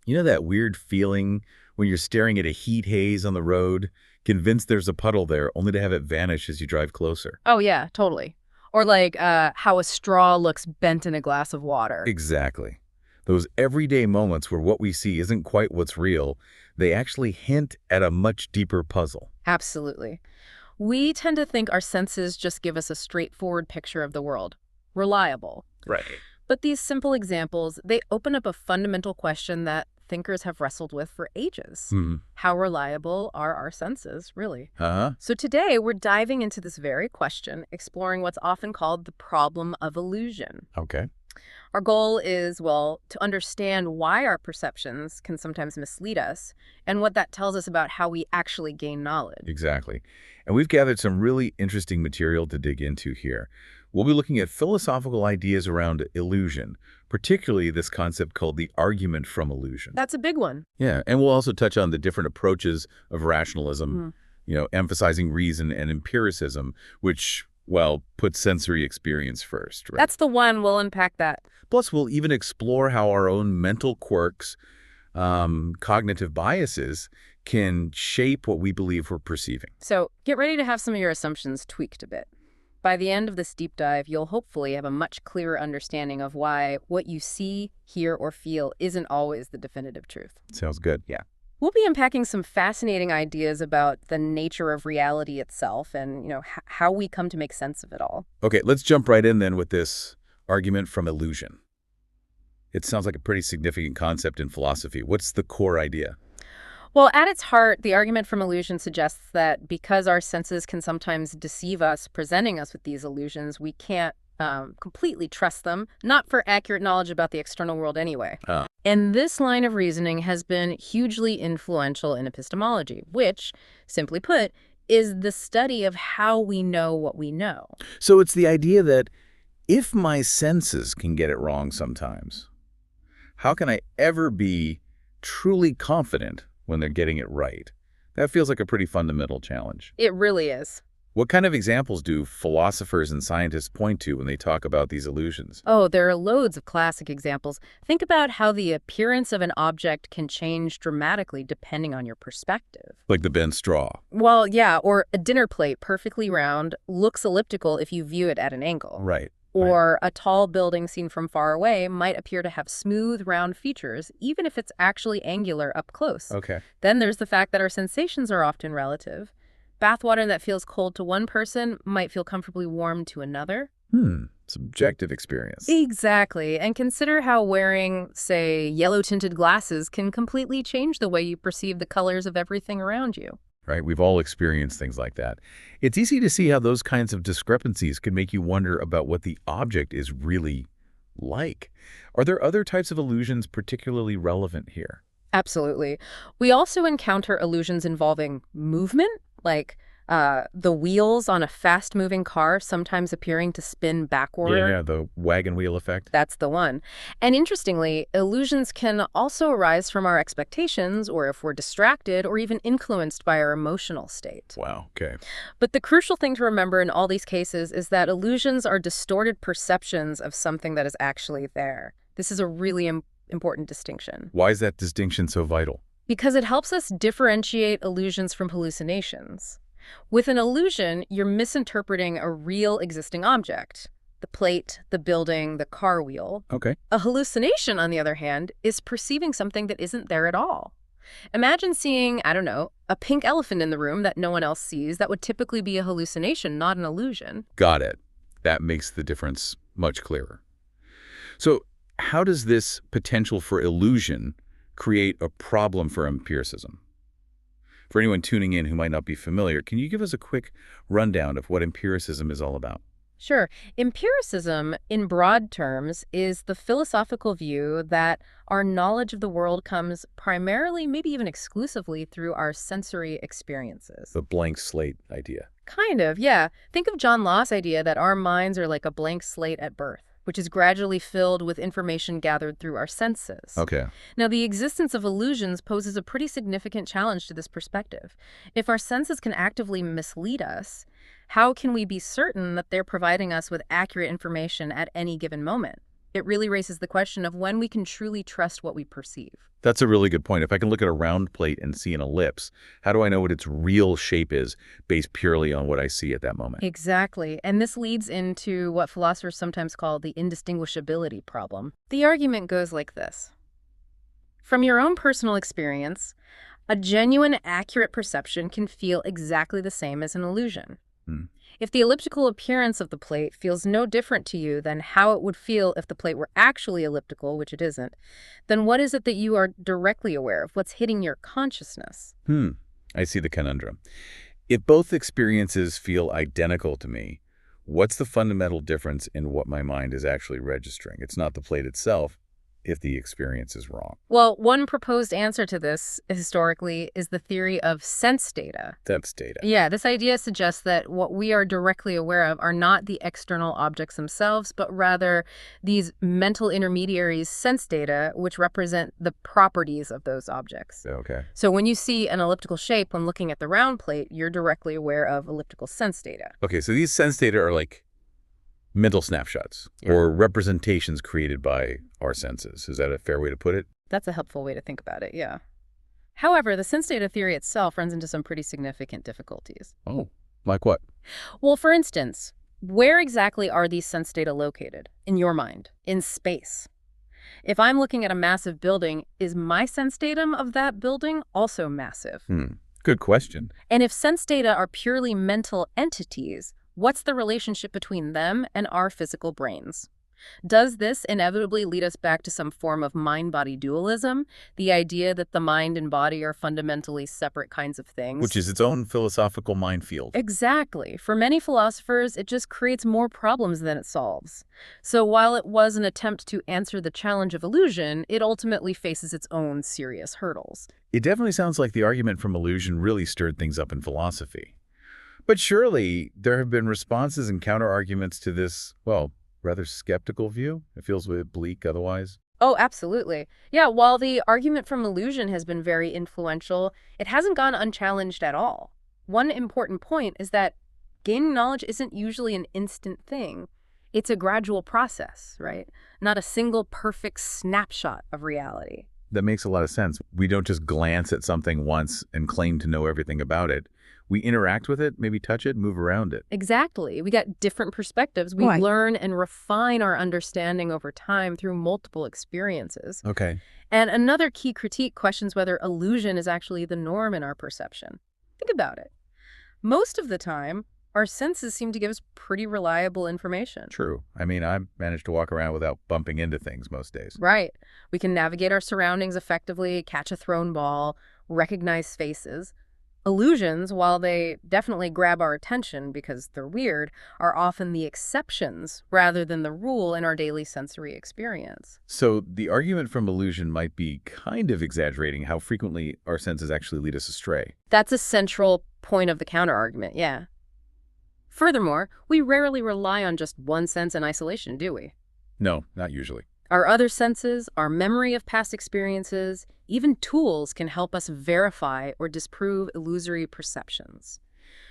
You know that weird feeling when you're staring at a heat haze on the road, convinced there's a puddle there, only to have it vanish as you drive closer? Oh, yeah, totally. Or like how a straw looks bent in a glass of water. Exactly. Those everyday moments where what we see isn't quite what's real, they actually hint at a much deeper puzzle. Absolutely. We tend to think our senses just give us a straightforward picture of the world. Reliable. Right. But these simple examples, they open up a fundamental question that thinkers have wrestled with for ages. Hmm. How reliable are our senses, really? Uh-huh. So today, we're diving into this very question, exploring what's often called the problem of illusion. Okay. Our goal is, well, to understand why our perceptions can sometimes mislead us and what that tells us about how we actually gain knowledge. Exactly. And we've gathered some really interesting material to dig into here. We'll be looking at philosophical ideas around illusion, particularly this concept called the argument from illusion. That's a big one. Yeah, and we'll also touch on the different approaches of rationalism, emphasizing reason and empiricism, which, well, put sensory experience first, right? That's the one. We'll unpack that. Plus, we'll even explore how our own mental quirks, cognitive biases, can shape what we believe we're perceiving. So get ready to have some of your assumptions tweaked a bit. By the end of this deep dive, you'll hopefully have a much clearer understanding of why what you see, hear, or feel isn't always the definitive truth. Sounds good. Yeah. We'll be unpacking some fascinating ideas about the nature of reality itself and, how we come to make sense of it all. Okay, let's jump right in then with this argument from illusion. It sounds like a pretty significant concept in philosophy. What's the core idea? Well, at its heart, the argument from illusion suggests that because our senses can sometimes deceive us, presenting us with these illusions, we can't completely trust them, not for accurate knowledge about the external world anyway. And this line of reasoning has been hugely influential in epistemology, which, simply put, is the study of how we know what we know. So it's the idea that if my senses can get it wrong sometimes, how can I ever be truly confident when they're getting it right? That feels like a pretty fundamental challenge. It really is. What kind of examples do philosophers and scientists point to when they talk about these illusions? Oh, there are loads of classic examples. Think about how the appearance of an object can change dramatically depending on your perspective. Like the bent straw. Well, yeah, or a dinner plate perfectly round looks elliptical if you view it at an angle. Right. Or a tall building seen from far away might appear to have smooth, round features, even if it's actually angular up close. Okay. Then there's the fact that our sensations are often relative. Bathwater that feels cold to one person might feel comfortably warm to another. Subjective experience. Exactly. And consider how wearing, say, yellow-tinted glasses can completely change the way you perceive the colors of everything around you. Right? We've all experienced things like that. It's easy to see how those kinds of discrepancies can make you wonder about what the object is really like. Are there other types of illusions particularly relevant here? Absolutely. We also encounter illusions involving movement, like the wheels on a fast-moving car sometimes appearing to spin backward. Yeah, the wagon wheel effect. That's the one. And interestingly, illusions can also arise from our expectations, or if we're distracted, or even influenced by our emotional state. Wow, okay. But the crucial thing to remember in all these cases is that illusions are distorted perceptions of something that is actually there. This is a really important distinction. Why is that distinction so vital? Because it helps us differentiate illusions from hallucinations. With an illusion, you're misinterpreting a real existing object. The plate, the building, the car wheel. Okay. A hallucination, on the other hand, is perceiving something that isn't there at all. Imagine seeing, I don't know, a pink elephant in the room that no one else sees. That would typically be a hallucination, not an illusion. Got it. That makes the difference much clearer. So how does this potential for illusion create a problem for empiricism? For anyone tuning in who might not be familiar, can you give us a quick rundown of what empiricism is all about? Sure. Empiricism, in broad terms, is the philosophical view that our knowledge of the world comes primarily, maybe even exclusively, through our sensory experiences. The blank slate idea. Kind of, yeah. Think of John Locke's idea that our minds are like a blank slate at birth, which is gradually filled with information gathered through our senses. Okay. Now, the existence of illusions poses a pretty significant challenge to this perspective. If our senses can actively mislead us, how can we be certain that they're providing us with accurate information at any given moment? It really raises the question of when we can truly trust what we perceive. That's a really good point. If I can look at a round plate and see an ellipse, how do I know what its real shape is based purely on what I see at that moment? Exactly. And this leads into what philosophers sometimes call the indistinguishability problem. The argument goes like this. From your own personal experience, a genuine, accurate perception can feel exactly the same as an illusion. Hmm. If the elliptical appearance of the plate feels no different to you than how it would feel if the plate were actually elliptical, which it isn't, then what is it that you are directly aware of? What's hitting your consciousness? I see the conundrum. If both experiences feel identical to me, what's the fundamental difference in what my mind is actually registering? It's not the plate itself, if the experience is wrong. Well, one proposed answer to this, historically, is the theory of sense data. That's data. Yeah, this idea suggests that what we are directly aware of are not the external objects themselves, but rather these mental intermediaries, sense data, which represent the properties of those objects. Okay. So when you see an elliptical shape when looking at the round plate, you're directly aware of elliptical sense data. Okay, so these sense data are like mental snapshots Yeah. or representations created by our senses. Is that a fair way to put it? That's a helpful way to think about it, yeah. However, the sense data theory itself runs into some pretty significant difficulties. Oh, like what? Well, for instance, where exactly are these sense data located in your mind, in space? If I'm looking at a massive building, is my sense datum of that building also massive? Good question. And if sense data are purely mental entities, what's the relationship between them and our physical brains? Does this inevitably lead us back to some form of mind-body dualism, the idea that the mind and body are fundamentally separate kinds of things? Which is its own philosophical minefield. Exactly. For many philosophers, it just creates more problems than it solves. So while it was an attempt to answer the challenge of illusion, it ultimately faces its own serious hurdles. It definitely sounds like the argument from illusion really stirred things up in philosophy. But surely there have been responses and counter-arguments to this, well, rather skeptical view? It feels a bit bleak otherwise. Oh, absolutely. Yeah, while the argument from illusion has been very influential, it hasn't gone unchallenged at all. One important point is that gaining knowledge isn't usually an instant thing. It's a gradual process, right? Not a single perfect snapshot of reality. That makes a lot of sense. We don't just glance at something once and claim to know everything about it. We interact with it, maybe touch it, move around it. Exactly. We got different perspectives. We Right. learn and refine our understanding over time through multiple experiences. Okay. And another key critique questions whether illusion is actually the norm in our perception. Think about it. Most of the time, our senses seem to give us pretty reliable information. True. I mean, I managed to walk around without bumping into things most days. Right. We can navigate our surroundings effectively, catch a thrown ball, recognize faces. Illusions, while they definitely grab our attention because they're weird, are often the exceptions rather than the rule in our daily sensory experience. So the argument from illusion might be kind of exaggerating how frequently our senses actually lead us astray. That's a central point of the counterargument, yeah. Furthermore, we rarely rely on just one sense in isolation, do we? No, not usually. Our other senses, our memory of past experiences, even tools can help us verify or disprove illusory perceptions.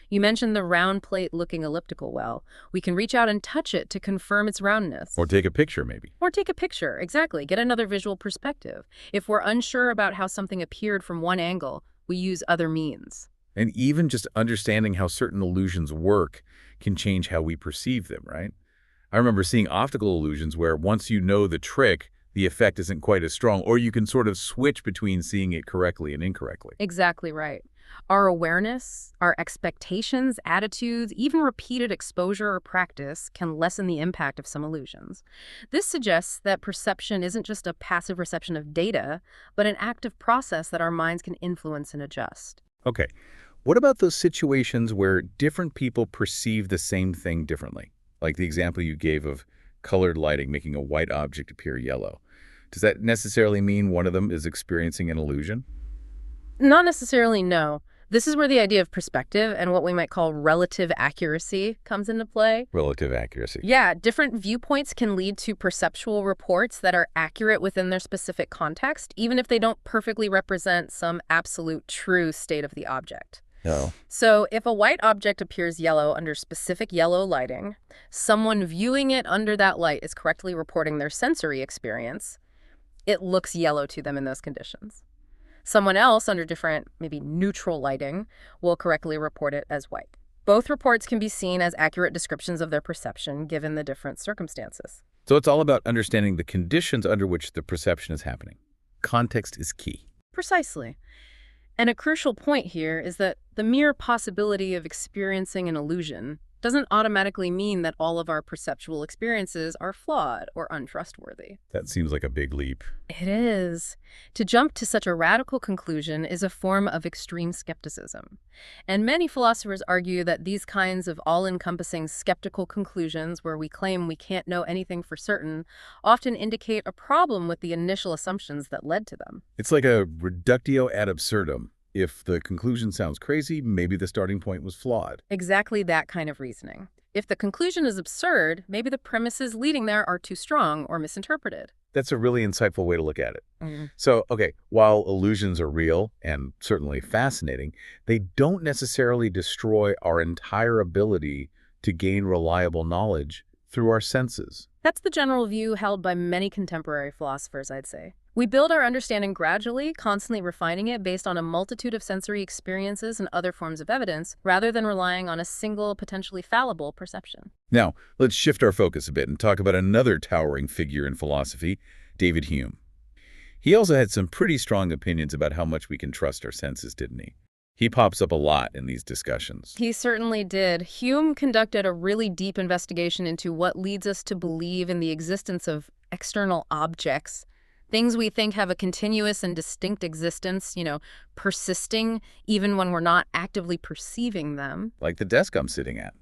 You mentioned the round plate looking elliptical well. We can reach out and touch it to confirm its roundness. Or take a picture, maybe. Or take a picture, exactly. Get another visual perspective. If we're unsure about how something appeared from one angle, we use other means. And even just understanding how certain illusions work can change how we perceive them, right? I remember seeing optical illusions where once you know the trick, the effect isn't quite as strong, or you can sort of switch between seeing it correctly and incorrectly. Exactly right. Our awareness, our expectations, attitudes, even repeated exposure or practice can lessen the impact of some illusions. This suggests that perception isn't just a passive reception of data, but an active process that our minds can influence and adjust. Okay, what about those situations where different people perceive the same thing differently? Like the example you gave of colored lighting making a white object appear yellow. Does that necessarily mean one of them is experiencing an illusion? Not necessarily, no. This is where the idea of perspective and what we might call relative accuracy comes into play. Relative accuracy. Yeah, different viewpoints can lead to perceptual reports that are accurate within their specific context, even if they don't perfectly represent some absolute true state of the object. No. So if a white object appears yellow under specific yellow lighting, someone viewing it under that light is correctly reporting their sensory experience. It looks yellow to them in those conditions. Someone else under different, maybe neutral lighting, will correctly report it as white. Both reports can be seen as accurate descriptions of their perception given the different circumstances. So it's all about understanding the conditions under which the perception is happening. Context is key. Precisely. And a crucial point here is that the mere possibility of experiencing an illusion doesn't automatically mean that all of our perceptual experiences are flawed or untrustworthy. That seems like a big leap. It is. To jump to such a radical conclusion is a form of extreme skepticism. And many philosophers argue that these kinds of all-encompassing skeptical conclusions where we claim we can't know anything for certain often indicate a problem with the initial assumptions that led to them. It's like a reductio ad absurdum. If the conclusion sounds crazy, maybe the starting point was flawed. Exactly that kind of reasoning. If the conclusion is absurd, maybe the premises leading there are too strong or misinterpreted. That's a really insightful way to look at it. So, okay, while illusions are real and certainly fascinating, they don't necessarily destroy our entire ability to gain reliable knowledge through our senses. That's the general view held by many contemporary philosophers, I'd say. We build our understanding gradually, constantly refining it based on a multitude of sensory experiences and other forms of evidence, rather than relying on a single, potentially fallible perception. Now, let's shift our focus a bit and talk about another towering figure in philosophy, David Hume. He also had some pretty strong opinions about how much we can trust our senses, didn't he? He pops up a lot in these discussions. He certainly did. Hume conducted a really deep investigation into what leads us to believe in the existence of external objects, things we think have a continuous and distinct existence, persisting even when we're not actively perceiving them. Like the desk I'm sitting at.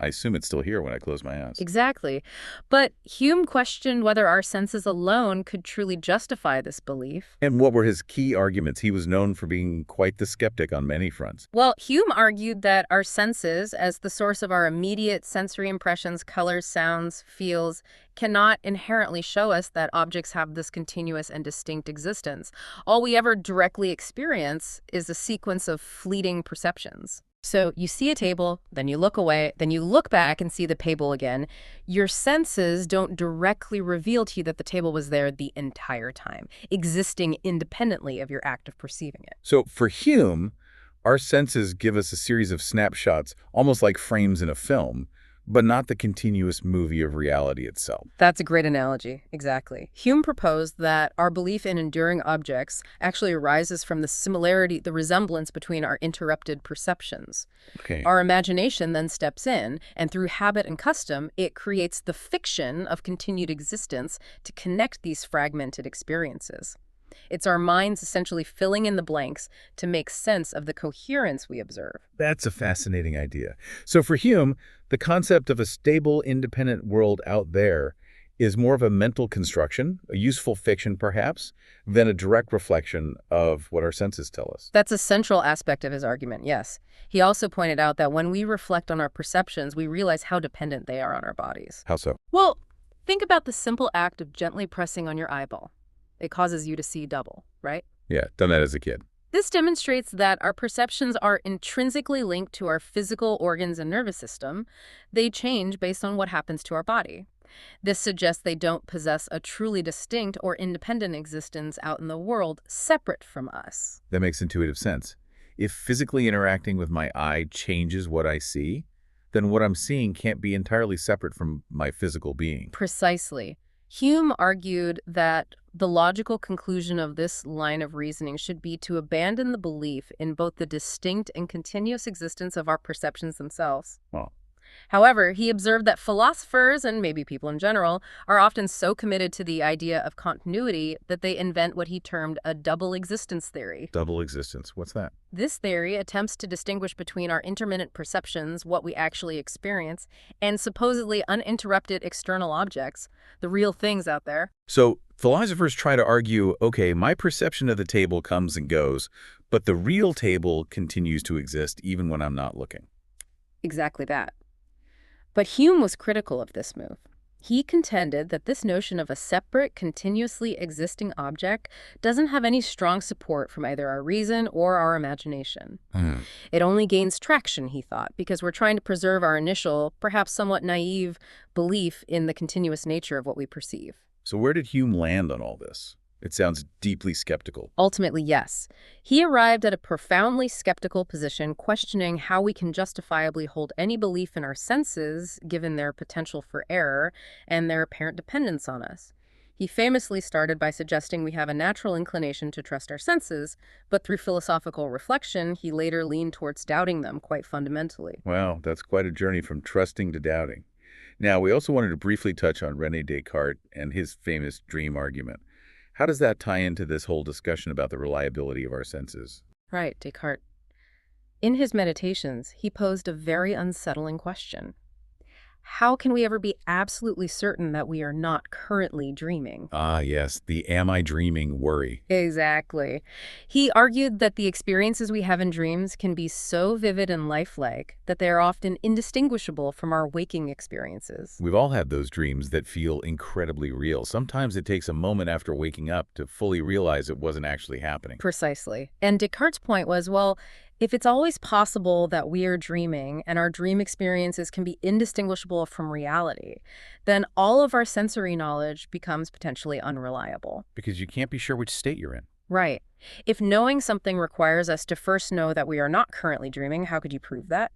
I assume it's still here when I close my eyes. Exactly. But Hume questioned whether our senses alone could truly justify this belief. And what were his key arguments? He was known for being quite the skeptic on many fronts. Well, Hume argued that our senses, as the source of our immediate sensory impressions, colors, sounds, feels, cannot inherently show us that objects have this continuous and distinct existence. All we ever directly experience is a sequence of fleeting perceptions. So you see a table, then you look away, then you look back and see the table again. Your senses don't directly reveal to you that the table was there the entire time, existing independently of your act of perceiving it. So for Hume, our senses give us a series of snapshots, almost like frames in a film, but not the continuous movie of reality itself. That's a great analogy. Exactly. Hume proposed that our belief in enduring objects actually arises from the resemblance between our interrupted perceptions. Okay. Our imagination then steps in, and through habit and custom, it creates the fiction of continued existence to connect these fragmented experiences. It's our minds essentially filling in the blanks to make sense of the coherence we observe. That's a fascinating idea. So for Hume, the concept of a stable, independent world out there is more of a mental construction, a useful fiction perhaps, than a direct reflection of what our senses tell us. That's a central aspect of his argument, yes. He also pointed out that when we reflect on our perceptions, we realize how dependent they are on our bodies. How so? Well, think about the simple act of gently pressing on your eyeball. It causes you to see double, right? Yeah, done that as a kid. This demonstrates that our perceptions are intrinsically linked to our physical organs and nervous system. They change based on what happens to our body. This suggests they don't possess a truly distinct or independent existence out in the world separate from us. That makes intuitive sense. If physically interacting with my eye changes what I see, then what I'm seeing can't be entirely separate from my physical being. Precisely. Hume argued that the logical conclusion of this line of reasoning should be to abandon the belief in both the distinct and continuous existence of our perceptions themselves. Well, However, he observed that philosophers, and maybe people in general, are often so committed to the idea of continuity that they invent what he termed a double existence theory. double existence. What's that? This theory attempts to distinguish between our intermittent perceptions, what we actually experience, and supposedly uninterrupted external objects, the real things out there. So philosophers try to argue, okay, my perception of the table comes and goes, but the real table continues to exist even when I'm not looking. Exactly that. But Hume was critical of this move. He contended that this notion of a separate, continuously existing object doesn't have any strong support from either our reason or our imagination. Hmm. It only gains traction, he thought, because we're trying to preserve our initial, perhaps somewhat naive, belief in the continuous nature of what we perceive. So where did Hume land on all this? It sounds deeply skeptical. Ultimately, yes. He arrived at a profoundly skeptical position, questioning how we can justifiably hold any belief in our senses, given their potential for error and their apparent dependence on us. He famously started by suggesting we have a natural inclination to trust our senses, but through philosophical reflection, he later leaned towards doubting them quite fundamentally. Wow, that's quite a journey from trusting to doubting. Now, we also wanted to briefly touch on René Descartes and his famous dream argument. How does that tie into this whole discussion about the reliability of our senses? Right, Descartes. In his meditations, he posed a very unsettling question. How can we ever be absolutely certain that we are not currently dreaming? Ah, yes, the am I dreaming worry. Exactly. He argued that the experiences we have in dreams can be so vivid and lifelike that they are often indistinguishable from our waking experiences. We've all had those dreams that feel incredibly real. Sometimes it takes a moment after waking up to fully realize it wasn't actually happening. Precisely. And Descartes' point was, well, if it's always possible that we are dreaming and our dream experiences can be indistinguishable from reality, then all of our sensory knowledge becomes potentially unreliable. Because you can't be sure which state you're in. Right. If knowing something requires us to first know that we are not currently dreaming, how could you prove that?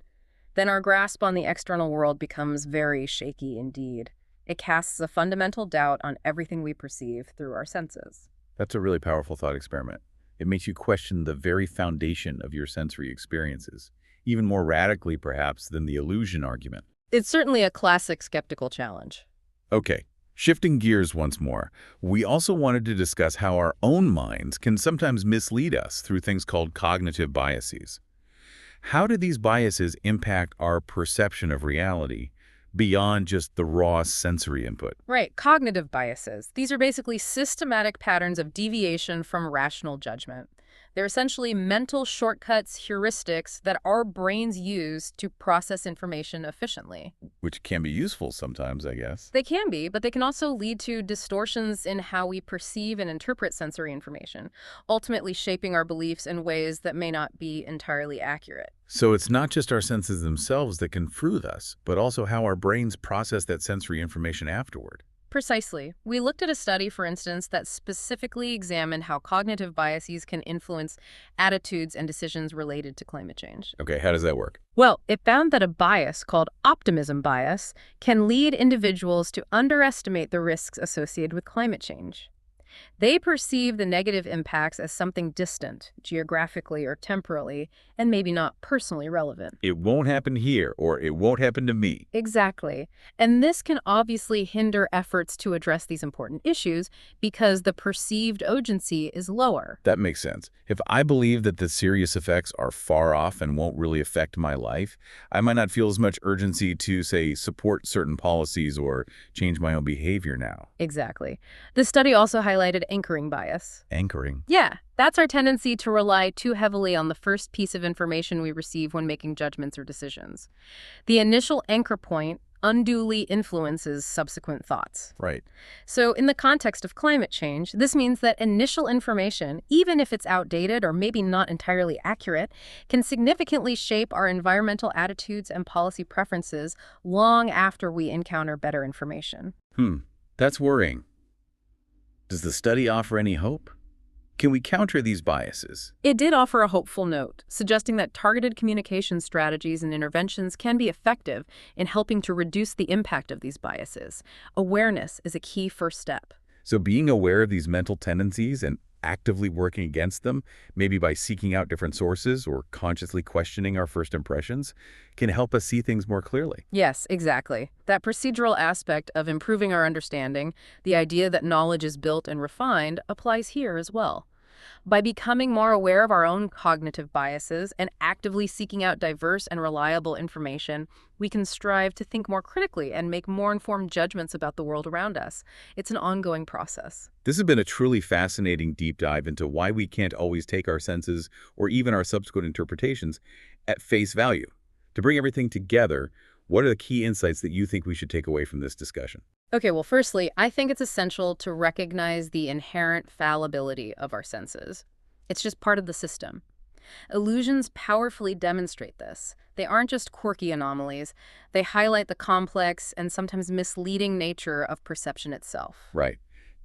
Then our grasp on the external world becomes very shaky indeed. It casts a fundamental doubt on everything we perceive through our senses. That's a really powerful thought experiment. It makes you question the very foundation of your sensory experiences, even more radically, perhaps, than the illusion argument. It's certainly a classic skeptical challenge. Okay, shifting gears once more, we also wanted to discuss how our own minds can sometimes mislead us through things called cognitive biases. How do these biases impact our perception of reality beyond just the raw sensory input? Right, cognitive biases. These are basically systematic patterns of deviation from rational judgment. They're essentially mental shortcuts, heuristics that our brains use to process information efficiently. Which can be useful sometimes, I guess. They can be, but they can also lead to distortions in how we perceive and interpret sensory information, ultimately shaping our beliefs in ways that may not be entirely accurate. So it's not just our senses themselves that can fool us, but also how our brains process that sensory information afterward. Precisely. We looked at a study, for instance, that specifically examined how cognitive biases can influence attitudes and decisions related to climate change. Okay, how does that work? Well, it found that a bias called optimism bias can lead individuals to underestimate the risks associated with climate change. They perceive the negative impacts as something distant, geographically or temporally, and maybe not personally relevant. It won't happen here, or it won't happen to me. Exactly. And this can obviously hinder efforts to address these important issues because the perceived urgency is lower. That makes sense. If I believe that the serious effects are far off and won't really affect my life, I might not feel as much urgency to, say, support certain policies or change my own behavior now. Exactly. The study also highlighted anchoring bias. Anchoring. Yeah, that's our tendency to rely too heavily on the first piece of information we receive when making judgments or decisions. The initial anchor point unduly influences subsequent thoughts. Right. So in the context of climate change, this means that initial information, even if it's outdated or maybe not entirely accurate, can significantly shape our environmental attitudes and policy preferences long after we encounter better information. That's worrying. Does the study offer any hope? Can we counter these biases? It did offer a hopeful note, suggesting that targeted communication strategies and interventions can be effective in helping to reduce the impact of these biases. Awareness is a key first step. So being aware of these mental tendencies and actively working against them, maybe by seeking out different sources or consciously questioning our first impressions, can help us see things more clearly. Yes, exactly. That procedural aspect of improving our understanding, the idea that knowledge is built and refined, applies here as well. By becoming more aware of our own cognitive biases and actively seeking out diverse and reliable information, we can strive to think more critically and make more informed judgments about the world around us. It's an ongoing process. This has been a truly fascinating deep dive into why we can't always take our senses or even our subsequent interpretations at face value. To bring everything together, what are the key insights that you think we should take away from this discussion? Okay, well, firstly, I think it's essential to recognize the inherent fallibility of our senses. It's just part of the system. Illusions powerfully demonstrate this. They aren't just quirky anomalies, they highlight the complex and sometimes misleading nature of perception itself. Right.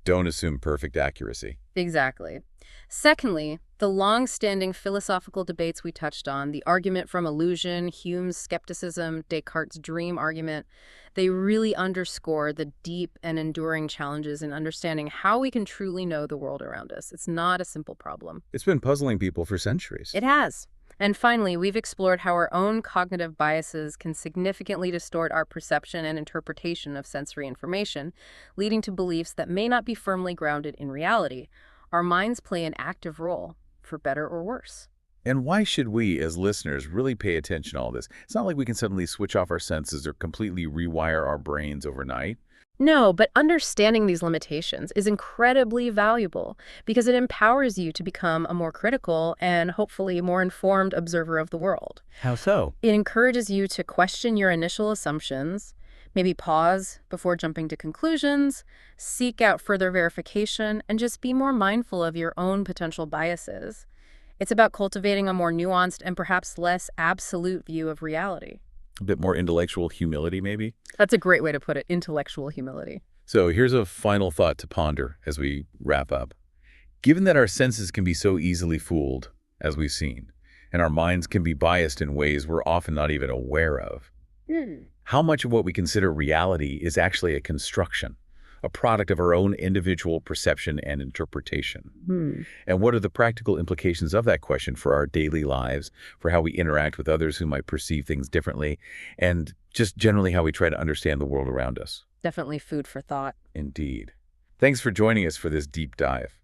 Don't assume perfect accuracy. Exactly. Secondly, the long-standing philosophical debates we touched on, the argument from illusion, Hume's skepticism, Descartes' dream argument, they really underscore the deep and enduring challenges in understanding how we can truly know the world around us. It's not a simple problem. It's been puzzling people for centuries. It has. And finally, we've explored how our own cognitive biases can significantly distort our perception and interpretation of sensory information, leading to beliefs that may not be firmly grounded in reality. Our minds play an active role, for better or worse. And why should we, as listeners, really pay attention to all this? It's not like we can suddenly switch off our senses or completely rewire our brains overnight. No, but understanding these limitations is incredibly valuable because it empowers you to become a more critical and hopefully more informed observer of the world. How so? It encourages you to question your initial assumptions, maybe pause before jumping to conclusions, seek out further verification, and just be more mindful of your own potential biases. It's about cultivating a more nuanced and perhaps less absolute view of reality. A bit more intellectual humility, maybe? That's a great way to put it, intellectual humility. So here's a final thought to ponder as we wrap up. Given that our senses can be so easily fooled, as we've seen, and our minds can be biased in ways we're often not even aware of, how much of what we consider reality is actually a construction, a product of our own individual perception and interpretation? And what are the practical implications of that question for our daily lives, for how we interact with others who might perceive things differently, and just generally how we try to understand the world around us? Definitely food for thought. Indeed. Thanks for joining us for this deep dive.